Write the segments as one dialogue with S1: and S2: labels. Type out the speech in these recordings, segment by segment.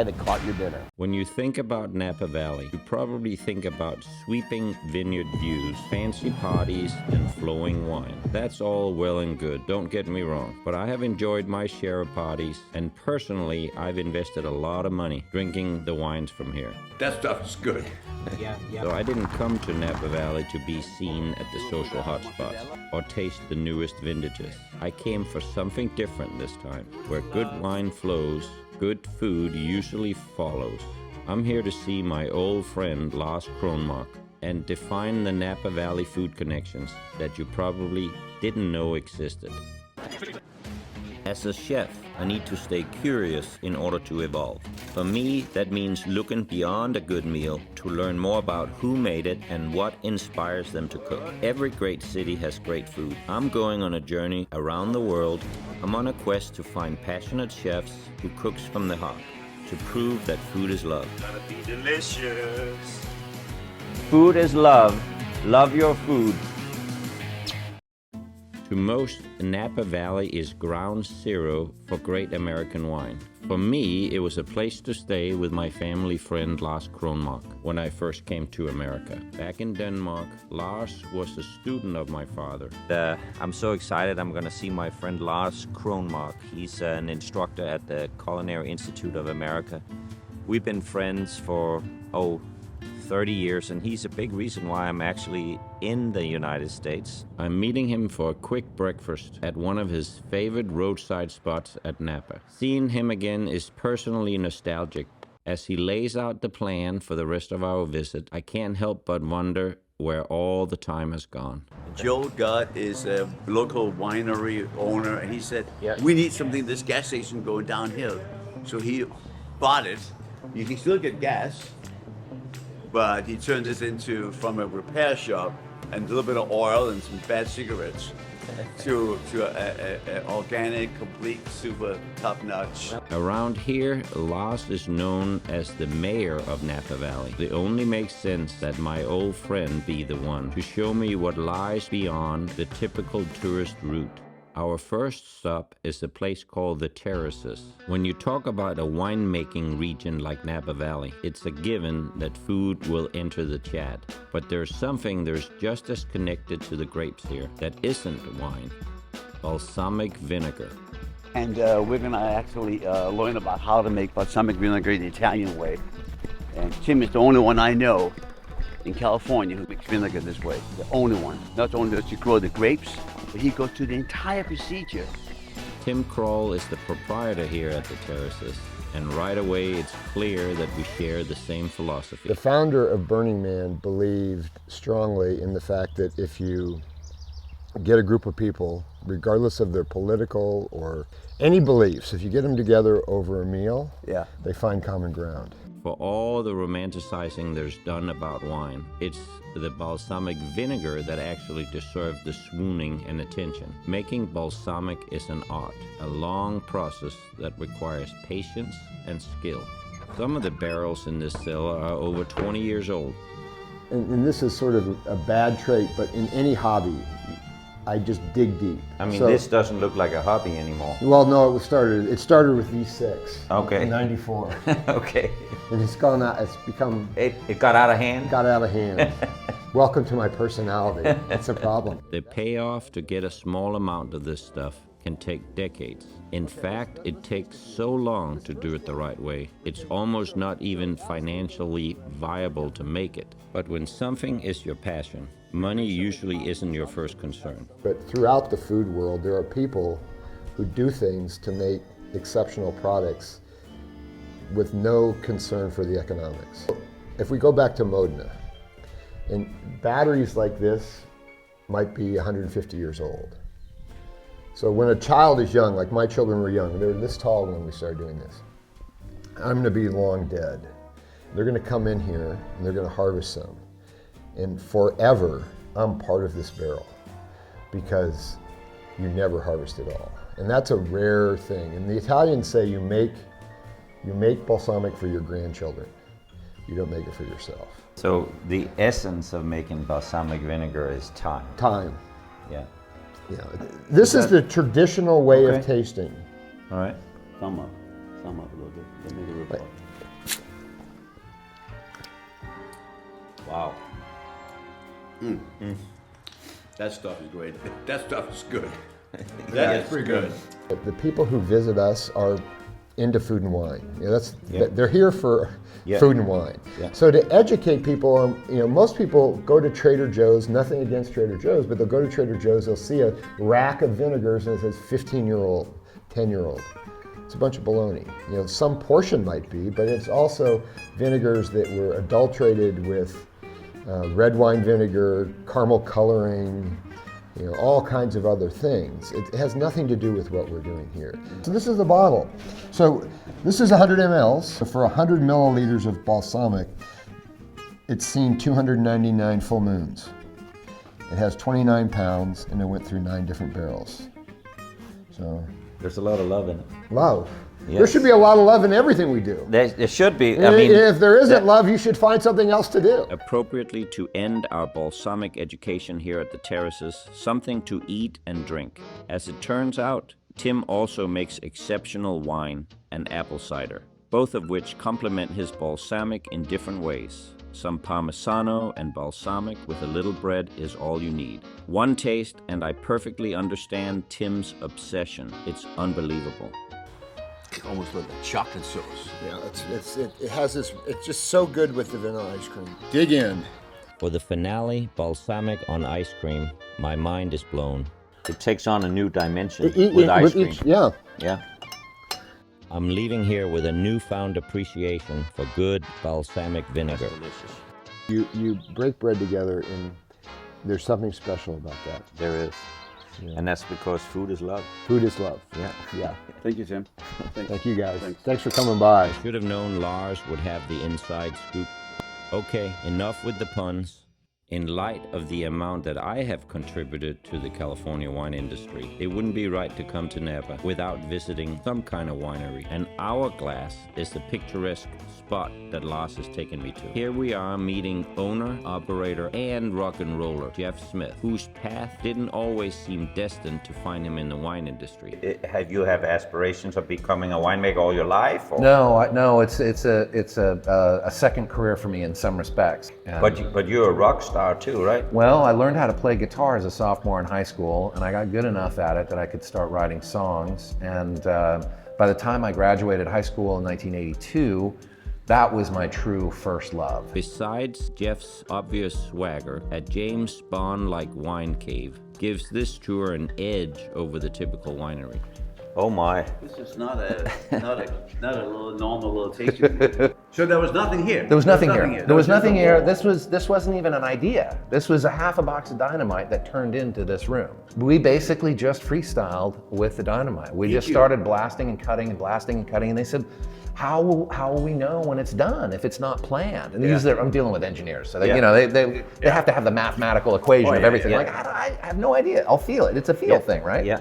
S1: that caught your dinner.
S2: When you think about Napa Valley, you probably think about sweeping vineyard views, fancy parties, and flowing wine. That's all well and good, don't get me wrong, but I have enjoyed my share of parties, and personally, I've invested a lot of money drinking the wines from here.
S3: That stuff is good.
S2: So I didn't come to Napa Valley to be seen at the social hotspots or taste the newest vintages. I came for something different this time, where good wine flows, good food usually follows. I'm here to see my old friend Lars Kronmark and define the Napa Valley food connections that you probably didn't know existed. As a chef, I need to stay curious in order to evolve. For me, that means looking beyond a good meal to learn more about who made it and what inspires them to cook. Every great city has great food. I'm going on a journey around the world. I'm on a quest to find passionate chefs who cooks from the heart, to prove that food is love.
S4: Gotta be delicious.
S2: Food is love. Love your food. To most, Napa Valley is ground zero for great American wine. For me, it was a place to stay with my family friend Lars Kronmark when I first came to America. Back in Denmark, Lars was a student of my father. I'm so excited I'm gonna see my friend Lars Kronmark. He's an instructor at the Culinary Institute of America. We've been friends for, 30 years, and he's a big reason why I'm actually in the United States. I'm meeting him for a quick breakfast at one of his favorite roadside spots at Napa. Seeing him again is personally nostalgic. As he lays out the plan for the rest of our visit, I can't help but wonder where all the time has gone.
S3: Joe Gutt is a local winery owner, and he said, we need something, this gas station going downhill. So he bought it. You can still get gas, but he turned this into, from a repair shop and a little bit of oil and some bad cigarettes, to a organic, complete, super top-notch.
S2: Around here, Lars is known as the mayor of Napa Valley. It only makes sense that my old friend be the one to show me what lies beyond the typical tourist route. Our first stop is a place called the Terraces. When you talk about a winemaking region like Napa Valley, it's a given that food will enter the chat. But there's something just as connected to the grapes here that isn't wine: balsamic vinegar.
S3: And we're gonna actually learn about how to make balsamic vinegar the Italian way. And Tim is the only one I know in California who makes vinegar this way. The only one. Not only does he grow the grapes, but he goes through the entire procedure.
S2: Tim Kroll is the proprietor here at the Terraces, and right away it's clear that we share the same philosophy.
S1: The founder of Burning Man believed strongly in the fact that if you get a group of people, regardless of their political or any beliefs, if you get them together over a meal, they find common ground.
S2: For all the romanticizing there's done about wine, it's the balsamic vinegar that actually deserves the swooning and attention. Making balsamic is an art, a long process that requires patience and skill. Some of the barrels in this cellar are over 20 years old.
S1: And this is sort of a bad trait, but in any hobby, I just dig deep.
S2: I mean, this doesn't look like a hobby anymore.
S1: Well, no, it started with these 6.
S2: Okay.
S1: In 94.
S2: Okay.
S1: And it's gone out, it's become...
S2: It got out of hand?
S1: Got out of hand. Welcome to my personality. It's a problem.
S2: The payoff to get a small amount of this stuff can take decades. In fact, it takes so long to do it the right way, it's almost not even financially viable to make it. But when something is your passion, money usually isn't your first concern.
S1: But throughout the food world, there are people who do things to make exceptional products with no concern for the economics. If we go back to Modena, and batteries like this might be 150 years old. So when a child is young, like my children were young, they were this tall when we started doing this. I'm gonna be long dead. They're gonna come in here and they're gonna harvest some. And forever, I'm part of this barrel because you never harvest it all. And that's a rare thing. And the Italians say you make balsamic for your grandchildren. You don't make it for yourself.
S2: So the essence of making balsamic vinegar is time.
S1: Time.
S2: Yeah.
S1: Yeah. This is the traditional way of tasting.
S2: All right.
S3: Thumb up a little bit. Let me do a report. That stuff is great. That stuff is good. That is pretty good.
S1: The people who visit us are into food and wine. They're here for food and wine.
S2: Yeah.
S1: So to educate people on, most people go to Trader Joe's, nothing against Trader Joe's, but they'll go to Trader Joe's, they'll see a rack of vinegars and it says 15-year-old, 10-year-old. It's a bunch of baloney. Some portion might be, but it's also vinegars that were adulterated with red wine vinegar, caramel coloring, all kinds of other things. It has nothing to do with what we're doing here. So this is the bottle. So this is 100 mLs. So for 100 milliliters of balsamic, it's seen 299 full moons. It has 29 pounds and it went through 9 different barrels. So
S2: There's a lot of love in it.
S1: love.
S2: Yes.
S1: There should be a lot of love in everything we do.
S2: There should be.
S1: And if there isn't love, you should find something else to do.
S2: Appropriately to end our balsamic education here at the terraces, something to eat and drink. As it turns out, Tim also makes exceptional wine and apple cider, both of which complement his balsamic in different ways. Some Parmesano and balsamic with a little bread is all you need. One taste and I perfectly understand Tim's obsession. It's unbelievable.
S3: Almost like a chocolate sauce.
S1: Yeah, it has this. It's just so good with the vanilla ice cream. Dig in.
S2: For the finale, balsamic on ice cream, my mind is blown. It takes on a new dimension with ice cream.
S1: Yeah.
S2: Yeah. I'm leaving here with a newfound appreciation for good balsamic vinegar.
S1: You break bread together, and there's something special about that.
S2: There is. Yeah. And that's because food is love.
S1: Food is love.
S2: Yeah.
S1: Yeah.
S3: Thank you, Tim.
S1: Thank you, guys. Thanks for coming by.
S2: Should have known Lars would have the inside scoop. Okay, enough with the puns. In light of the amount that I have contributed to the California wine industry, it wouldn't be right to come to Napa without visiting some kind of winery. And Hourglass is the picturesque spot that Lars has taken me to. Here we are meeting owner, operator, and rock and roller Jeff Smith, whose path didn't always seem destined to find him in the wine industry.
S5: Have you aspirations of becoming a winemaker all your life? Or?
S6: No, it's a second career for me in some respects.
S5: But you're a rock star too, right?
S6: Well, I learned how to play guitar as a sophomore in high school, and I got good enough at it that I could start writing songs. And by the time I graduated high school in 1982, that was my true first love.
S2: Besides Jeff's obvious swagger, a James Bond-like wine cave gives this tour an edge over the typical winery.
S5: Oh my!
S3: This is not a little normal little tasting. So there was nothing here.
S6: There was nothing here. There was nothing here. This wasn't even an idea. This was a half a box of dynamite that turned into this room. We basically just freestyled with the dynamite. We just started blasting and cutting and blasting and cutting, and they said, how will we know when it's done if it's not planned? And I'm dealing with engineers, so they have to have the mathematical equation of everything. Like I have no idea. I'll feel it. It's a feel thing, right?
S5: Yeah.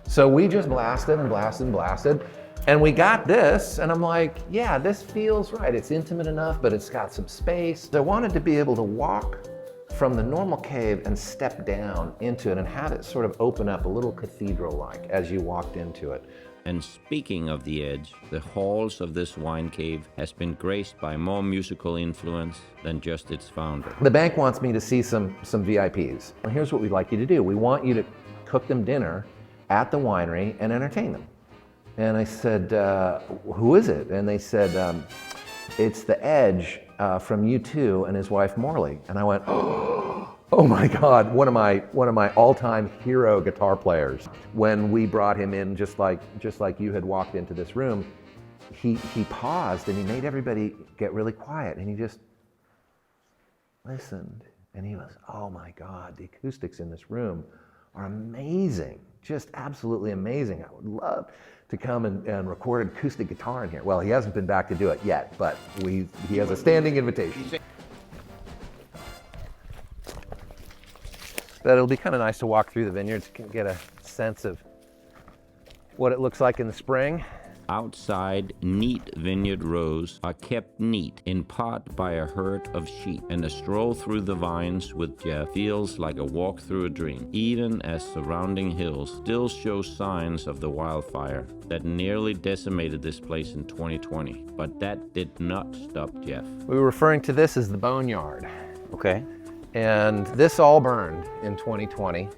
S6: So we just blasted and blasted and blasted, and we got this, and I'm like, yeah, this feels right. It's intimate enough, but it's got some space. I wanted to be able to walk from the normal cave and step down into it and have it sort of open up a little cathedral-like as you walked into it.
S2: And speaking of the edge, the halls of this wine cave has been graced by more musical influence than just its founder.
S6: The bank wants me to see some VIPs. Well, here's what we'd like you to do. We want you to cook them dinner at the winery and entertain them. And I said, who is it? And they said, it's the Edge from U2 and his wife Morley. And I went, oh my God, one of my all-time hero guitar players. When we brought him in, just like you had walked into this room, he paused and he made everybody get really quiet, and he just listened, and he was, oh my God, the acoustics in this room are amazing. Just absolutely amazing. I would love to come and record an acoustic guitar in here. Well, he hasn't been back to do it yet, but he has a standing invitation. But it'll be kind of nice to walk through the vineyards, get a sense of what it looks like in the spring.
S2: Outside, neat vineyard rows are kept neat, in part by a herd of sheep, and a stroll through the vines with Jeff feels like a walk through a dream, even as surrounding hills still show signs of the wildfire that nearly decimated this place in 2020. But that did not stop Jeff.
S6: We were referring to this as the boneyard.
S5: Okay.
S6: And this all burned in 2020.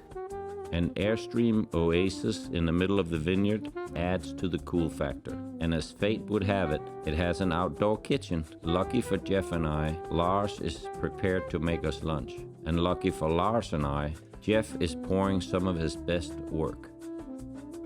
S2: An Airstream oasis in the middle of the vineyard adds to the cool factor. And as fate would have it, it has an outdoor kitchen. Lucky for Jeff and I, Lars is prepared to make us lunch. And lucky for Lars and I, Jeff is pouring some of his best work.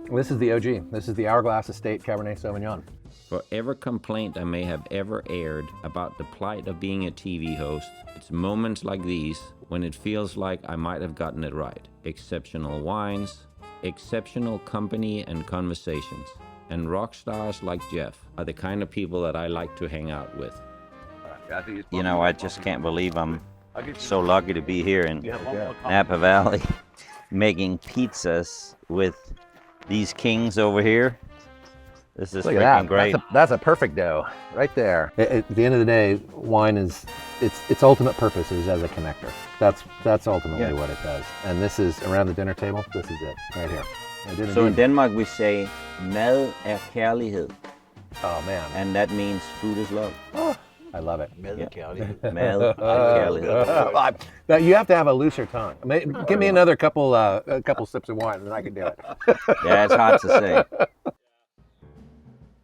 S6: This is the OG. This is the Hourglass Estate Cabernet Sauvignon.
S2: For every complaint I may have ever aired about the plight of being a TV host, it's moments like these when it feels like I might have gotten it right. Exceptional wines, exceptional company and conversations, and rock stars like Jeff are the kind of people that I like to hang out with.
S5: You know, I just can't believe I'm so lucky to be here in Napa Valley making pizzas with these kings over here. This is freaking great.
S6: That's a perfect dough right there. At the end of the day, wine is its ultimate purpose is as a connector. That's ultimately what it does. And this is around the dinner table. This is it right here.
S5: So in Denmark we say mad kærlighed.
S6: Oh man.
S5: And that means food is love.
S6: Oh, I love it.
S5: Mad kærlighed.
S6: You have to have a looser tongue. Give me another couple sips of wine and I can do it.
S5: Yeah, it's hard to say.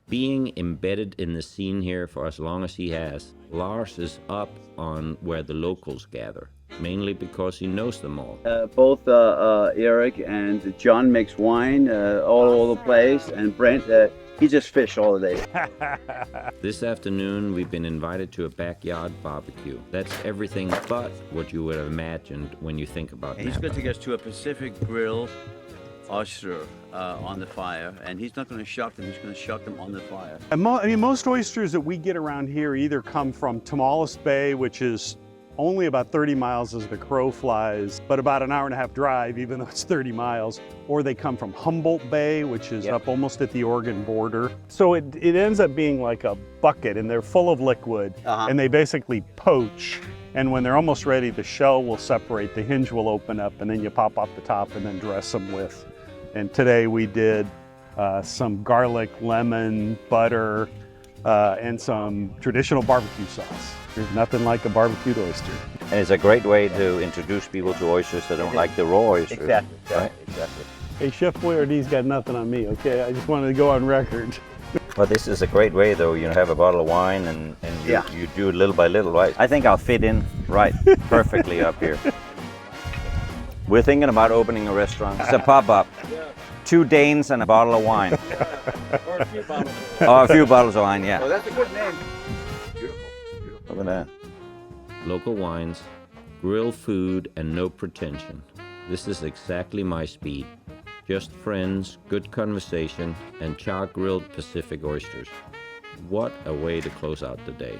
S2: Being embedded in the scene here for as long as he has, Lars is up on where the locals gather, mainly because he knows them all.
S3: Both Eric and John makes wine all over the place, and Brent, he just fish all the day.
S2: This afternoon, we've been invited to a backyard barbecue. That's everything but what you would have imagined when you think about
S3: He's
S2: Napa.
S3: going to take us to a Pacific Grill oyster on the fire, and he's not going to shuck them, he's going to shuck them on the fire.
S4: And most oysters that we get around here either come from Tamales Bay, which is only about 30 miles as the crow flies, but about an hour and a half drive, even though it's 30 miles, or they come from Humboldt Bay, which is up almost at the Oregon border. So it ends up being like a bucket, and they're full of liquid, and they basically poach. And when they're almost ready, the shell will separate, the hinge will open up, and then you pop off the top and then dress them with. And today we did some garlic, lemon, butter, and some traditional barbecue sauce. There's nothing like a barbecued oyster.
S5: And it's a great way to introduce people to oysters that don't like the raw oysters.
S3: Exactly,
S5: right?
S3: Exactly.
S4: Hey, Chef Boyardee's got nothing on me, okay? I just wanted to go on record.
S5: But this is a great way, though. You have a bottle of wine and you do it little by little, right? I think I'll fit in right perfectly up here. We're thinking about opening a restaurant. It's a pop-up. 2 Danes and a bottle of wine.
S3: Or a few bottles.
S5: Or a few bottles of wine, yeah.
S3: Oh, that's a good name. Beautiful.
S5: Look at that.
S2: Local wines, grill food, and no pretension. This is exactly my speed. Just friends, good conversation, and char-grilled Pacific oysters. What a way to close out the day.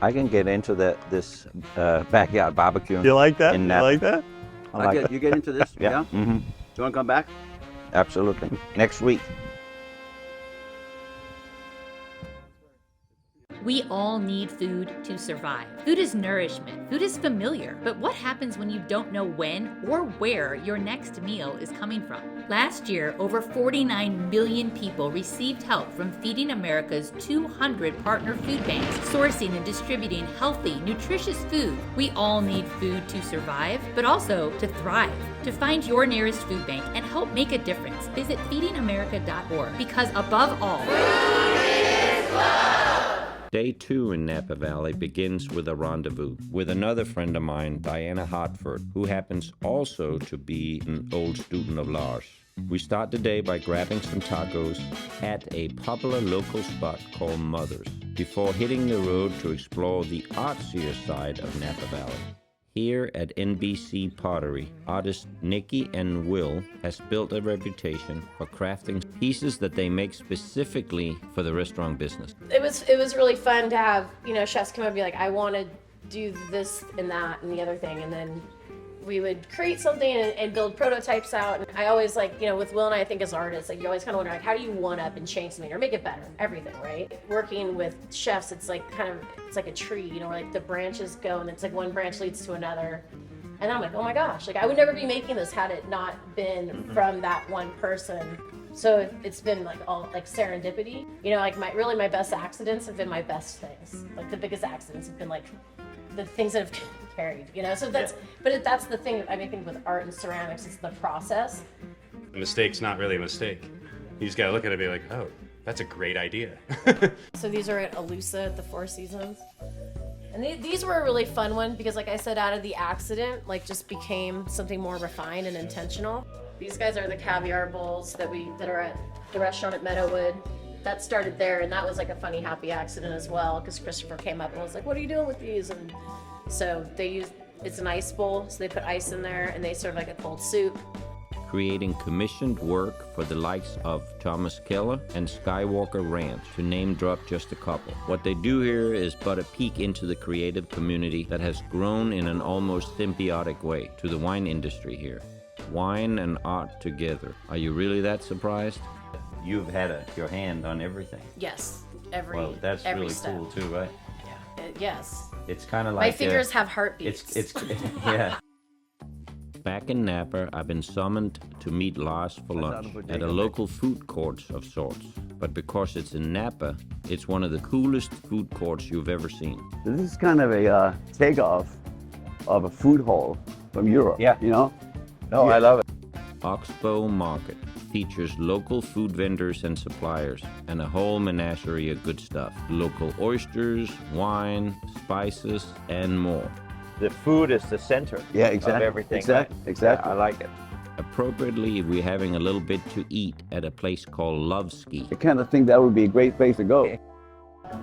S5: I can get into this backyard barbecue.
S4: You like that?
S5: In
S4: You
S5: Napa.
S4: like that?
S5: I like it.
S3: You get into this?
S5: Yeah. Mm-hmm.
S3: You want to come back?
S5: Absolutely. Next week.
S7: We all need food to survive. Food is nourishment. Food is familiar. But what happens when you don't know when or where your next meal is coming from? Last year, over 49 million people received help from Feeding America's 200 partner food banks, sourcing and distributing healthy, nutritious food. We all need food to survive, but also to thrive. To find your nearest food bank and help make a difference, visit feedingamerica.org, because above all,
S2: Day 2 in Napa Valley begins with a rendezvous with another friend of mine, Diana Hartford, who happens also to be an old student of Lars. We start the day by grabbing some tacos at a popular local spot called Mother's, before hitting the road to explore the artsier side of Napa Valley. Here at NBC Pottery, artists Nikki and Will has built a reputation for crafting pieces that they make specifically for the restaurant business.
S8: It was really fun to have, chefs come up and be like, I want to do this and that and the other thing, and then we would create something and build prototypes out. And I always with Will and I think as artists, you always kind of wonder, how do you one up and change something or make it better? Everything, right? Working with chefs, it's like a tree, where the branches go and it's like one branch leads to another. And I'm like, oh my gosh, I would never be making this had it not been from that one person. So it's been like all like serendipity. You know, like my best accidents have been my best things. Like the biggest accidents have been like the things that have carried, you know? So that's, but that's the thing, I think with art and ceramics, it's the process.
S9: A mistake's not really a mistake. You just gotta look at it and be like, oh, that's a great idea.
S8: So these are at Alusa at the Four Seasons. And these were a really fun one because like I said, out of the accident, like just became something more refined and intentional. These guys are the caviar bowls that are at the restaurant at Meadowood. That started there, and that was like a funny, happy accident as well, because Christopher came up and was like, what are you doing with these? And so it's an ice bowl, so they put ice in there, and they serve like a cold soup.
S2: Creating commissioned work for the likes of Thomas Keller and Skywalker Ranch, to name drop just a couple. What they do here is but a peek into the creative community that has grown in an almost symbiotic way to the wine industry here. Wine and art together. Are you really that surprised?
S5: You've had your hand on everything.
S8: Yes,
S5: Well, that's
S8: every
S5: really
S8: step.
S5: cool too, right?
S8: Yeah. Yes.
S5: It's kind of like
S8: My fingers have heartbeats.
S5: It's yeah.
S2: Back in Napa, I've been summoned to meet Lars for lunch at a local food court of sorts. But because it's in Napa, it's one of the coolest food courts you've ever seen.
S3: This is kind of a takeoff of a food hall from Europe.
S5: Yeah.
S3: You know?
S5: No, I love it.
S2: Oxbow Market features local food vendors and suppliers and a whole menagerie of good stuff. Local oysters, wine, spices, and more.
S5: The food is the center
S3: Yeah,
S5: of
S3: exactly.
S5: everything.
S3: Exactly.
S5: Right?
S3: Exactly.
S5: Yeah, I like it.
S2: Appropriately, we're having a little bit to eat at a place called Loveski.
S3: I kind of think that would be a great place to go.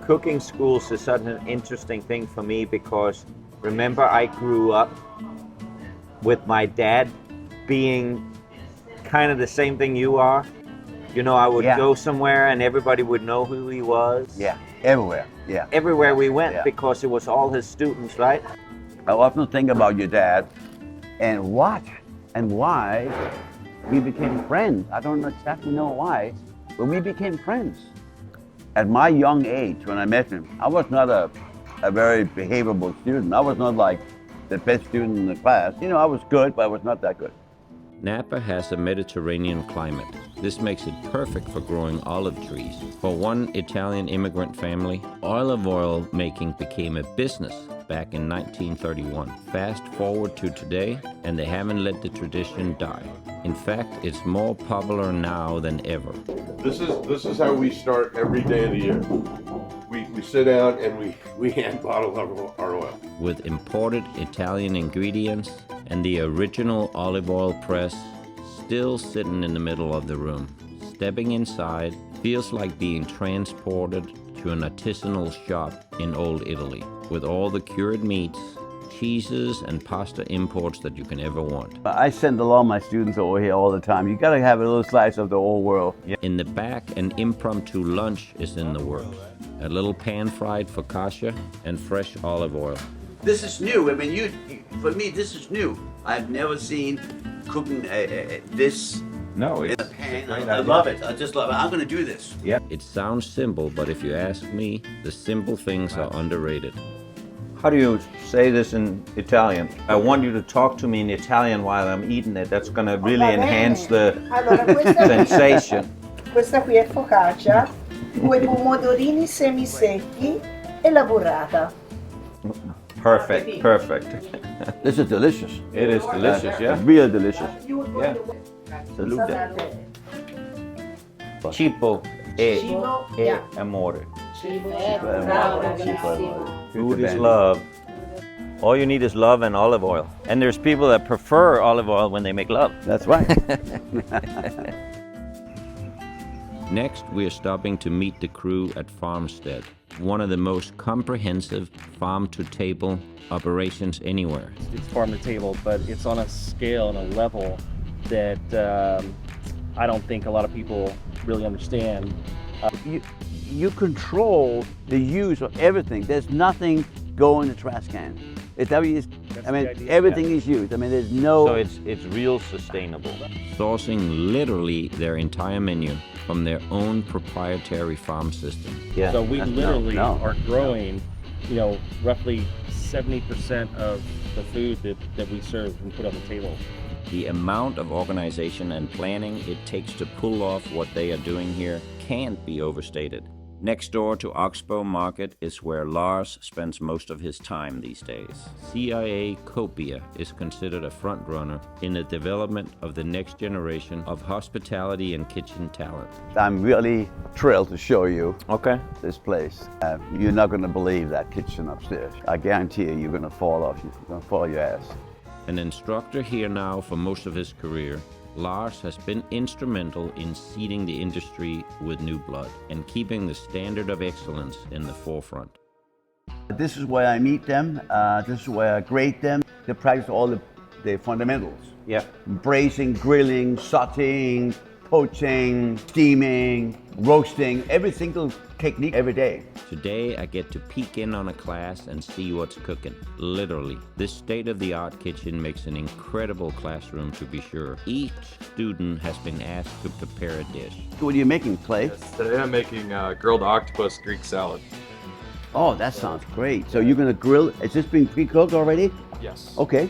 S5: Cooking schools is such an interesting thing for me because remember I grew up with my dad being kind of the same thing you are. You know, I would go somewhere and everybody would know who he was.
S3: Yeah, everywhere. Yeah.
S5: Everywhere we went
S3: Yeah.
S5: because it was all his students, right?
S3: I often think about your dad and what and why we became friends. I don't exactly know why, but we became friends. At my young age, when I met him, I was not a very behaviorable student. I was not like the best student in the class. You know, I was good, but I was not that good.
S2: Napa has a Mediterranean climate. This makes it perfect for growing olive trees. For one Italian immigrant family, olive oil making became a business back in 1931. Fast forward to today, and they haven't let the tradition die. In fact, it's more popular now than ever.
S10: This is how we start every day of the year. We sit down and we hand bottle our oil.
S2: With imported Italian ingredients and the original olive oil press still sitting in the middle of the room. Stepping inside feels like being transported to an artisanal shop in old Italy with all the cured meats, cheeses, and pasta imports that you can ever want.
S3: I send along my students over here all the time. You gotta have a little slice of the old world.
S2: In the back, an impromptu lunch is in the works. A little pan-fried focaccia and fresh olive oil.
S3: This is new. I mean, for me, this is new. I've never seen cooking this
S5: No,
S3: in
S5: it's
S3: a pan.
S5: great
S3: I
S5: idea.
S3: love it. I just love it. I'm gonna do this.
S2: It sounds simple, but if you ask me, the simple things are underrated.
S5: How do you say this in Italian? I want you to talk to me in Italian while I'm eating it. That's going to really enhance the
S11: Allora, questa
S5: sensation.
S11: questa qui è focaccia, 2 pomodorini semisecchi e la burrata.
S5: Perfect, perfect.
S3: This is delicious.
S5: It is delicious, yeah?
S3: Real delicious.
S5: Yeah. Salute. Cibo e amore. Food is love. All you need is love and olive oil. And there's people that prefer olive oil when they make love.
S3: That's right.
S2: Next, we are stopping to meet the crew at Farmstead, one of the most comprehensive farm-to-table operations anywhere.
S12: It's farm to table, but it's on a scale and a level that I don't think a lot of people really understand.
S3: You control the use of everything. There's nothing go in the trash can. Everything is used. I mean, there's no.
S5: So it's real sustainable.
S2: Sourcing literally their entire menu from their own proprietary farm system.
S5: Yeah.
S12: So we literally are growing, roughly 70% of the food that we serve and put on the table.
S2: The amount of organization and planning it takes to pull off what they are doing here can't be overstated. Next door to Oxbow Market is where Lars spends most of his time these days. CIA Copia is considered a front-runner in the development of the next generation of hospitality and kitchen talent.
S3: I'm really thrilled to show you this place. You're not going to believe that kitchen upstairs. I guarantee you, you're going to fall off. You're going to fall your ass.
S2: An instructor here now for most of his career, Lars has been instrumental in seeding the industry with new blood and keeping the standard of excellence in the forefront.
S3: This is where I meet them. This is where I grade them. They practice all the fundamentals.
S5: Yeah.
S3: Braising, grilling, sauteing, poaching, steaming, roasting, every single technique every day.
S2: Today I get to peek in on a class and see what's cooking. Literally, this state-of-the-art kitchen makes an incredible classroom to be sure. Each student has been asked to prepare a dish.
S3: What are you making, Clay?
S13: Yes, today I'm making grilled octopus Greek salad.
S3: Oh, that sounds great. So you're gonna grill, is this being pre-cooked already?
S13: Yes.
S3: Okay.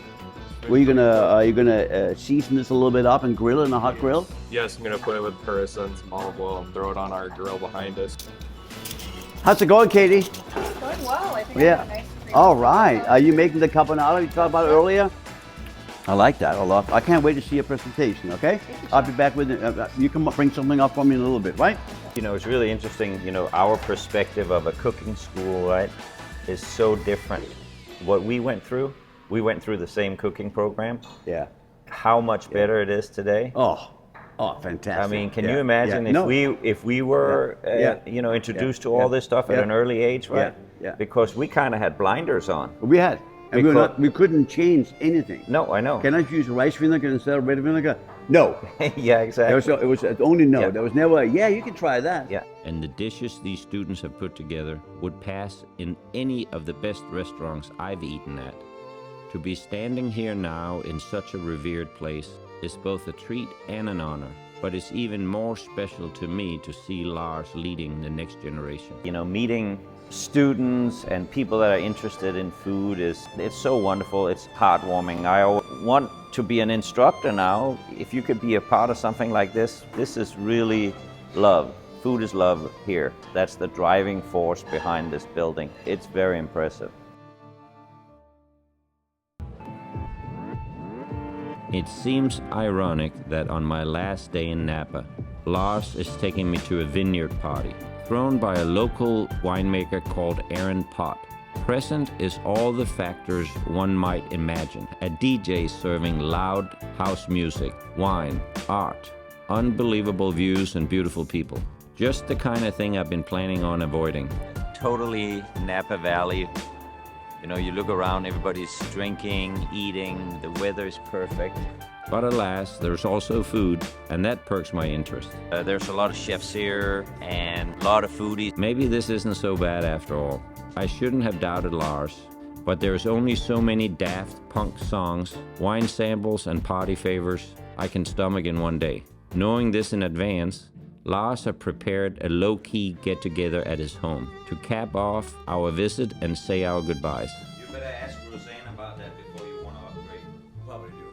S3: Are you gonna season this a little bit up and grill it in a hot grill?
S13: Yes, I'm gonna put it with harissa and some olive oil and throw it on our grill behind us.
S3: How's it going, Katie?
S14: It's going well. I think
S3: Yeah.
S14: I have a nice cream.
S3: All right. Are you making the carbonara you talked about earlier? I like that a lot. I can't wait to see your presentation, okay? I'll be back with it. You can bring something up for me in a little bit, right?
S5: You know, it's really interesting, you know, our perspective of a cooking school, right, is so different. What we went through the same cooking program.
S3: Yeah.
S5: How much better it is today.
S3: Oh, fantastic.
S5: I mean, can you imagine if we were, you know, introduced to all this stuff at an early age, right?
S3: Yeah.
S5: Because we kind of had blinders on.
S3: We had. And we couldn't change anything.
S5: No, I know.
S3: Can I use rice vinegar instead of red vinegar? No.
S5: Yeah, exactly.
S3: It was only no. There was never, you can try that.
S5: Yeah.
S2: And the dishes these students have put together would pass in any of the best restaurants I've eaten at. To be standing here now in such a revered place is both a treat and an honor, but it's even more special to me to see Lars leading the next generation.
S5: You know, meeting students and people that are interested in food it's so wonderful. It's heartwarming. I want to be an instructor now. If you could be a part of something like this is really love. Food is love here. That's the driving force behind this building. It's very impressive.
S2: It seems ironic that on my last day in Napa, Lars is taking me to a vineyard party, thrown by a local winemaker called Aaron Pott. Present is all the factors one might imagine. A DJ serving loud house music, wine, art, unbelievable views and beautiful people. Just the kind of thing I've been planning on avoiding.
S5: Totally Napa Valley. You know, you look around, everybody's drinking, eating, the weather is perfect.
S2: But alas, there's also food, and that perks my interest.
S5: There's a lot of chefs here and a lot of foodies.
S2: Maybe this isn't so bad after all. I shouldn't have doubted Lars, but there's only so many Daft Punk songs, wine samples, and party favors I can stomach in one day. Knowing this in advance, Lars had prepared a low-key get-together at his home to cap off our visit and say our goodbyes.
S5: You better ask Roseanne about that before you want to upgrade. Probably do.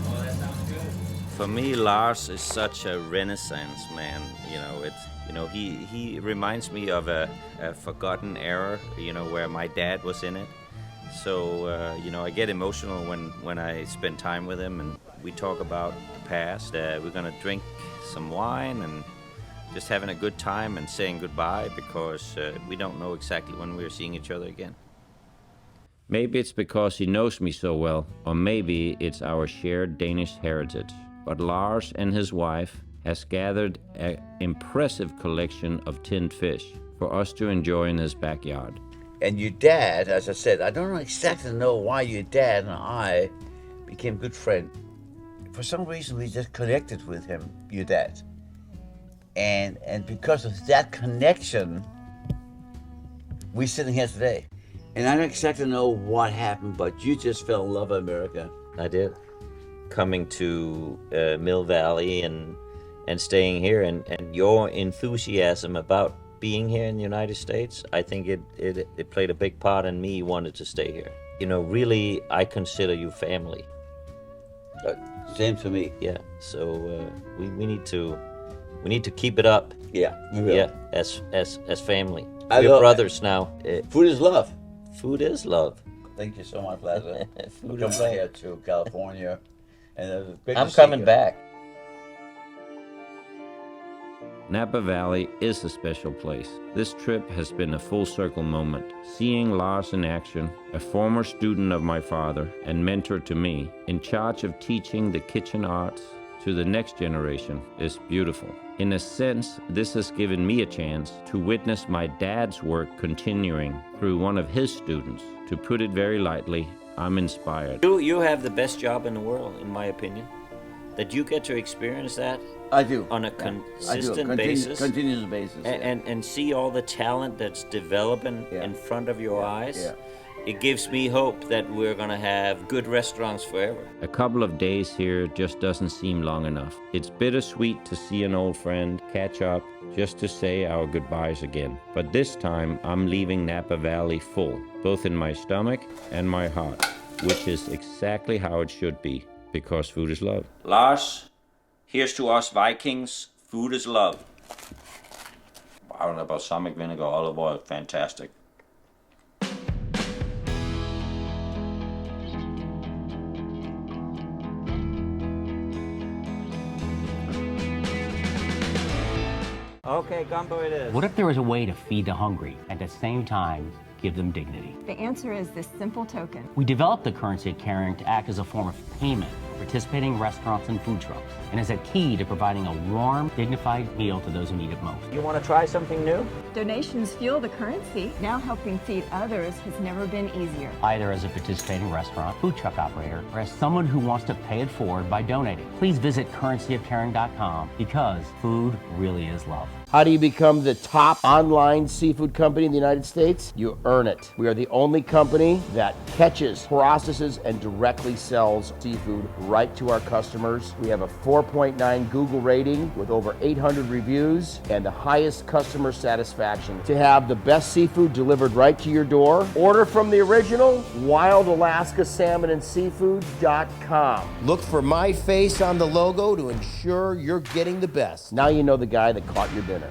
S5: Oh, that sounds good.
S2: For me, Lars is such a renaissance man. You know, he reminds me of a forgotten era, you know, where my dad was in it. So, you know, I get emotional when I spend time with him and we talk about the past. We're going to drink some wine and just having a good time and saying goodbye because we don't know exactly when we're seeing each other again. Maybe it's because he knows me so well, or maybe it's our shared Danish heritage. But Lars and his wife has gathered an impressive collection of tinned fish for us to enjoy in his backyard.
S3: And your dad, as I said, I don't exactly know why your dad and I became good friends. For some reason, we just connected with him, your dad. And because of that connection, we're sitting here today. And I don't exactly know what happened, but you just fell in love with America.
S5: I did. Coming to Mill Valley and staying here and your enthusiasm about being here in the United States, I think it played a big part in me wanting to stay here. You know, really, I consider you family.
S3: Same for me.
S5: Yeah. So we need to keep it up.
S3: Yeah, we will.
S5: Yeah, as family.
S3: I
S5: We're
S3: love-
S5: brothers now.
S3: Food is love.
S5: Food is love.
S3: Thank you so much, Lasse.
S5: Food
S3: Come
S5: is
S3: out
S5: love.
S3: here to California, and it was great to
S5: I'm
S3: see
S5: coming
S3: you.
S5: back.
S2: Napa Valley is a special place. This trip has been a full circle moment. Seeing Lars in action, a former student of my father and mentor to me, in charge of teaching the kitchen arts to the next generation, is beautiful. In a sense, this has given me a chance to witness my dad's work continuing through one of his students. To put it very lightly, I'm inspired.
S5: You have the best job in the world, in my opinion. That you get to experience that.
S3: I do.
S5: On a
S3: I do.
S5: consistent basis.
S3: Continuous basis.
S5: And see all the talent that's developing in front of your eyes.
S3: Yeah.
S5: It gives me hope that we're going to have good restaurants forever.
S2: A couple of days here just doesn't seem long enough. It's bittersweet to see an old friend, catch up, just to say our goodbyes again. But this time, I'm leaving Napa Valley full, both in my stomach and my heart, which is exactly how it should be, because food is love.
S5: Lars, here's to us Vikings. Food is love. I don't know, balsamic vinegar, olive oil, fantastic. Okay, gumbo it is.
S14: What if there was a way to feed the hungry and at the same time give them dignity?
S15: The answer is this simple token.
S14: We developed the currency of caring to act as a form of payment for participating restaurants and food trucks, and as a key to providing a warm, dignified meal to those who need it most.
S5: You want to try something new?
S15: Donations fuel the currency. Now helping feed others has never been easier.
S14: Either as a participating restaurant, food truck operator, or as someone who wants to pay it forward by donating. Please visit currencyofcaring.com because food really is love.
S16: How do you become the top online seafood company in the United States? You earn it. We are the only company that catches, processes, and directly sells seafood right to our customers. We have a 4.9 Google rating with over 800 reviews and the highest customer satisfaction. To have the best seafood delivered right to your door, order from the original, WildAlaskaSalmonandSeafood.com. Look for my face on the logo to ensure you're getting the best. Now you know the guy that caught your dinner.